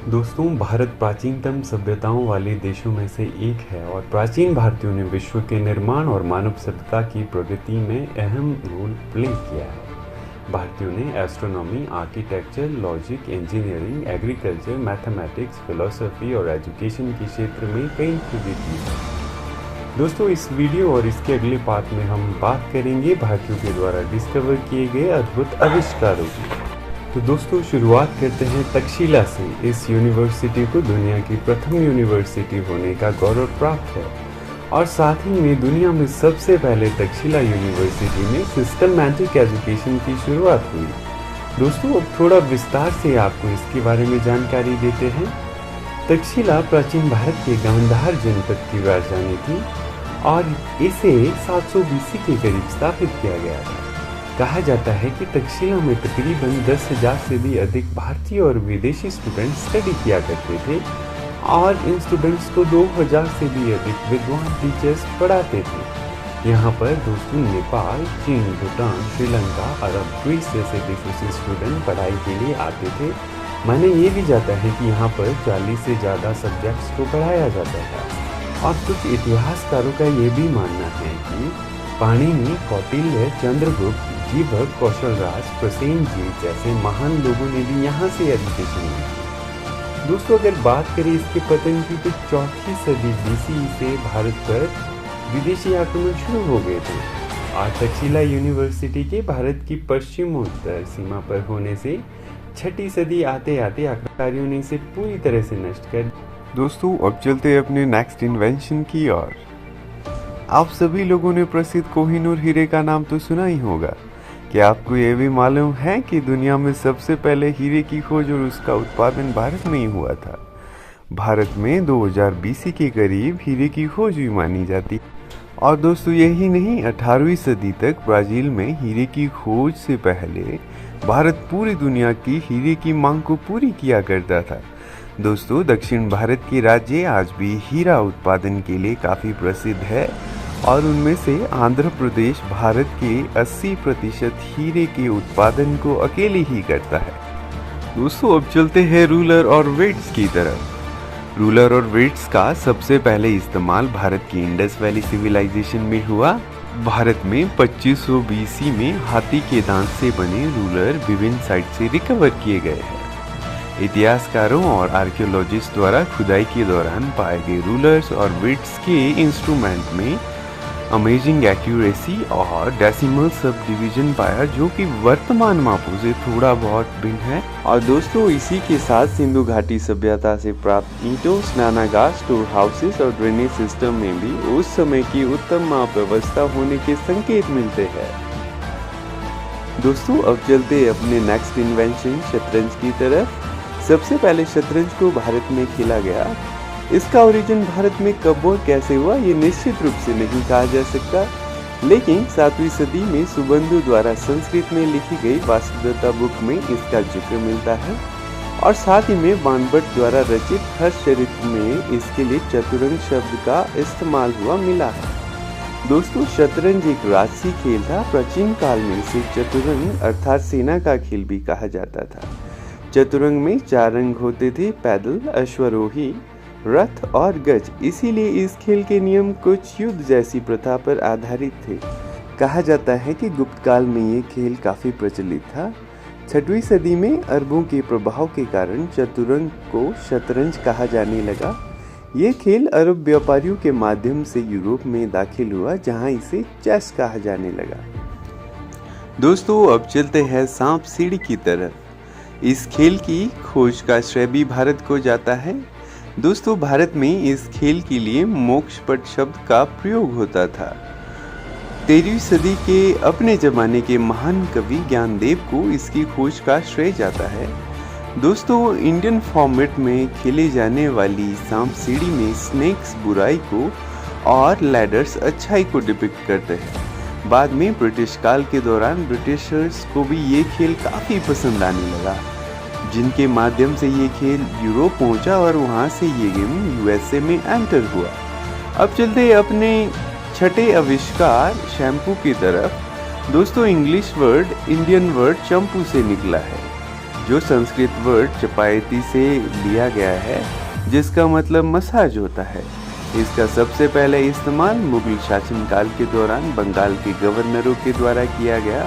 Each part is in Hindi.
दोस्तों, भारत प्राचीनतम सभ्यताओं वाले देशों में से एक है और प्राचीन भारतीयों ने विश्व के निर्माण और मानव सभ्यता की प्रगति में अहम रोल प्ले किया है। भारतीयों ने astronomy, architecture, logic, engineering, agriculture, mathematics, philosophy और एजुकेशन के क्षेत्र में कई खोजें की हैं। दोस्तों, इस वीडियो और इसके अगले पार्ट में हम बात करेंगे भारतीयों के द्वारा डिस्कवर किए गए अद्भुत आविष्कारों की। तो दोस्तों, शुरुआत करते हैं तक्षशिला से। इस यूनिवर्सिटी को दुनिया की प्रथम यूनिवर्सिटी होने का गौरव प्राप्त है और साथ ही में दुनिया में सबसे पहले तक्षशिला यूनिवर्सिटी में सिस्टमैटिक एजुकेशन की शुरुआत हुई। दोस्तों, अब थोड़ा विस्तार से आपको इसके बारे में जानकारी देते हैं। तक्षशिला प्राचीन भारत के गांधार जनपद की राजधानी थी और इसे 700 BC के करीब स्थापित किया गया था। कहा जाता है कि तक्षशिला में तकरीबन 10,000 से भी अधिक भारतीय और विदेशी स्टूडेंट स्टडी किया करते थे और इन स्टूडेंट्स को 2000 से भी अधिक विद्वान टीचर्स पढ़ाते थे। यहाँ पर दोस्तों नेपाल, चीन, भूटान, श्रीलंका, अरब, ग्रीस जैसे देशों से स्टूडेंट पढ़ाई के लिए आते थे। माने ये भी जाता है कि यहाँ पर 40 से ज़्यादा सब्जेक्ट्स को पढ़ाया जाता था। और कुछ इतिहासकारों का ये भी मानना है कि पाणिनि, कौटिल्य, चंद्रगुप्त, जीवक, कौशलराज, प्रसेनजीत जैसे महान लोगों ने भी यहाँ से एजुकेशन ली थी। दोस्तों, अगर बात करें इसके पतन की तो 4वीं सदी BC से भारत पर विदेशी आक्रमण शुरू हो गए थे और तक्षशिला यूनिवर्सिटी के भारत की पश्चिमोत्तर सीमा पर होने से 6वीं सदी आते आते आक्रमणकारियों ने इसे पूरी तरह से नष्ट कर। दोस्तों, अब चलते अपने नेक्स्ट इन्वेंशन की ओर। आप सभी लोगों ने प्रसिद्ध कोहिनूर हीरे का नाम तो सुना ही होगा। क्या आपको ये भी मालूम है कि दुनिया में सबसे पहले हीरे की खोज और उसका उत्पादन भारत में ही हुआ था। भारत में 2000 BC के करीब हीरे की खोज हुई मानी जाती। और दोस्तों, यही नहीं, 18वीं सदी तक ब्राजील में हीरे की खोज से पहले भारत पूरी दुनिया की हीरे की मांग को पूरी किया करता था। दोस्तों, दक्षिण भारत के राज्य आज भी हीरा उत्पादन के लिए काफ़ी प्रसिद्ध है और उनमें से आंध्र प्रदेश भारत के 80% हीरे के उत्पादन को अकेले ही करता है। दोस्तों, अब चलते हैं रूलर और वेट्स की तरफ। रूलर और वेट्स का सबसे पहले इस्तेमाल भारत की इंडस वैली सिविलाइजेशन में हुआ। भारत में 2500 BC में हाथी के दांत से बने रूलर विभिन्न साइट से रिकवर किए गए हैं। इतिहासकारों और आर्कियोलॉजिस्ट द्वारा खुदाई के दौरान पाए गए रूलर्स और वेट्स के इंस्ट्रूमेंट में अमेजिंग एक्यूरेसी और डेसिमल सब डिवीजन पाया, जो कि वर्तमान मापों से थोड़ा बहुत भिन्न है। और दोस्तों, इसी के साथ सिंधु घाटी सभ्यता से प्राप्त ईंटों, स्नानागार, स्टोर हाउसेस और ड्रेनेज सिस्टम में भी उस समय की उत्तम माप व्यवस्था होने के संकेत मिलते हैं। दोस्तों, अब चलते अपने नेक्स्ट इन्वेंशन शतरंज की तरफ। सबसे पहले शतरंज को भारत में खेला गया। इसका ओरिजिन भारत में कब और कैसे हुआ ये निश्चित रूप से नहीं कहा जा सकता, लेकिन 7वीं सदी में सुबंधु द्वारा संस्कृत में लिखी गई वासुदत्ता बुक में इसका जिक्र मिलता है और साथ ही में बाणभट्ट द्वारा रचित हर्षचरित में इसके लिए चतुरंग शब्द का इस्तेमाल हुआ मिला है। दोस्तों, शतरंज एक राजसी खेल था। प्राचीन काल में इसे चतुरंग अर्थात सेना का खेल भी कहा जाता था। चतुरंग में 4 रंग होते थे, पैदल, अश्वारोही, रथ और गज। इसीलिए इस खेल के नियम कुछ युद्ध जैसी प्रथा पर आधारित थे। कहा जाता है कि गुप्त काल में ये खेल काफी प्रचलित था। 6वीं सदी में अरबों के प्रभाव के कारण चतुरंग को शतरंज कहा जाने लगा। ये खेल अरब व्यापारियों के माध्यम से यूरोप में दाखिल हुआ, जहां इसे चेस कहा जाने लगा। दोस्तों, अब चलते हैं सांप सीढ़ी की तरफ। इस खेल की खोज का श्रेय भी भारत को जाता है। दोस्तों, भारत में इस खेल के लिए मोक्षपट शब्द का प्रयोग होता था। 13वीं सदी के अपने जमाने के महान कवि ज्ञानदेव को इसकी खोज का श्रेय जाता है। दोस्तों, इंडियन फॉर्मेट में खेले जाने वाली सांप सीढ़ी में स्नेक्स बुराई को और लैडर्स अच्छाई को डिपिक्ट करते हैं। बाद में ब्रिटिश काल के दौरान ब्रिटिशर्स को भी ये खेल काफ़ी पसंद आने लगा, जिनके माध्यम से ये खेल यूरोप पहुंचा और वहां से ये गेम USA में एंटर हुआ। अब चलते अपने छठे आविष्कार शैम्पू की तरफ। दोस्तों, इंग्लिश वर्ड इंडियन वर्ड चंपू से निकला है। जो संस्कृत वर्ड चपायती से लिया गया है, जिसका मतलब मसाज होता है। इसका सबसे पहले इस्तेमाल मुगल शासनकाल के दौरान बंगाल के गवर्नरों के द्वारा किया गया।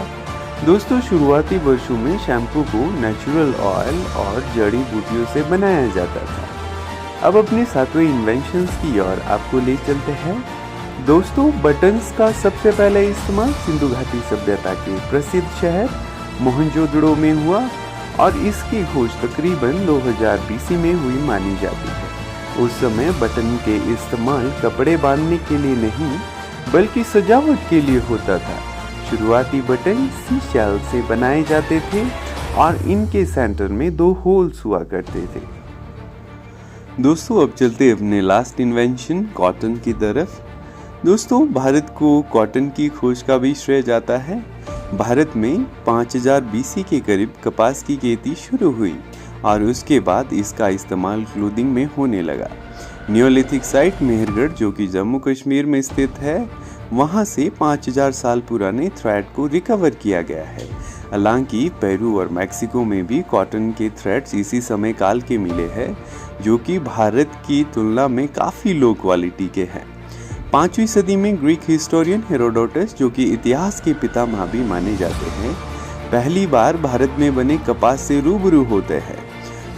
दोस्तों, शुरुआती वर्षों में शैम्पू को नेचुरल ऑयल और जड़ी बूटियों से बनाया जाता था। अब अपने 7वें इन्वेंशंस की ओर आपको ले चलते हैं। दोस्तों, बटन्स का सबसे पहले इस्तेमाल सिंधु घाटी सभ्यता के प्रसिद्ध शहर मोहनजोदड़ो में हुआ और इसकी खोज तकरीबन 2000 BC में हुई मानी जाती है। उस समय बटन के इस्तेमाल कपड़े बांधने के लिए नहीं बल्कि सजावट के लिए होता था। शुरुआती बटन सीशेल से बनाए जाते थे और इनके सेंटर में 2 होल्स हुआ करते थे। दोस्तों, अब चलते अपने लास्ट इन्वेंशन कॉटन की तरफ। दोस्तों, भारत को कॉटन की खोज का भी श्रेय जाता है। भारत में 5000 BC के करीब कपास की खेती शुरू हुई और उसके बाद इसका इस्तेमाल क्लोथिंग में होने लगा। नियोलिथिक साइट मेहरगढ़, जो कि जम्मू कश्मीर में स्थित है, वहां से 5000 साल पुराने थ्रेड को रिकवर किया गया है। हालांकि पेरू और मैक्सिको में भी कॉटन के थ्रेड्स इसी समय काल के मिले हैं, जो कि भारत की तुलना में काफ़ी लो क्वालिटी के हैं। 5वीं सदी में ग्रीक हिस्टोरियन हेरोडोटस, जो कि इतिहास के पितामह भी माने जाते हैं, पहली बार भारत में बने कपास से रूबरू होते हैं।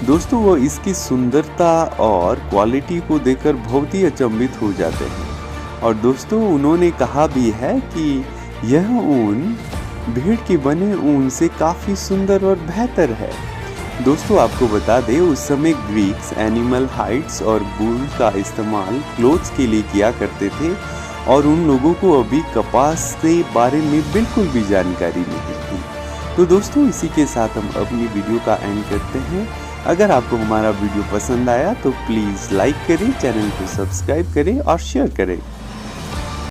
दोस्तों, वो इसकी सुंदरता और क्वालिटी को देखकर बहुत ही अचंभित हो जाते हैं। और दोस्तों, उन्होंने कहा भी है कि यह ऊन भेड़ के बने ऊन से काफ़ी सुंदर और बेहतर है। दोस्तों, आपको बता दें, उस समय ग्रीक्स एनिमल हाइड्स और वूल का इस्तेमाल क्लोथ्स के लिए किया करते थे और उन लोगों को अभी कपास के बारे में बिल्कुल भी जानकारी नहीं थी। तो दोस्तों, इसी के साथ हम अपनी वीडियो का एंड करते हैं। अगर आपको हमारा वीडियो पसंद आया तो प्लीज़ लाइक करें, चैनल को सब्सक्राइब करें और शेयर करें।